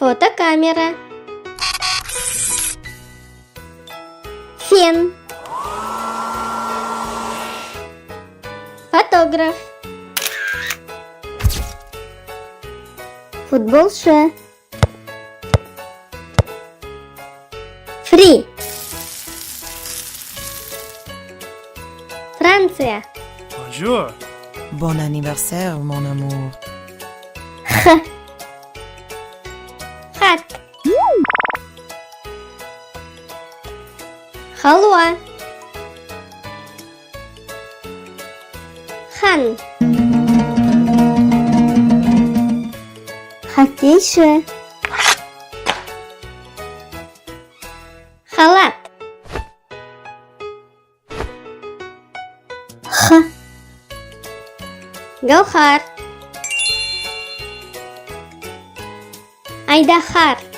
Фотокамера. Фен. Фотограф. Футболшы. Фри. Франция. Bonjour. Bon anniversaire, mon amour. Х. Хат. Халва. Хан. Хоккейші. Халат. Х. Гаухар. Айдахар.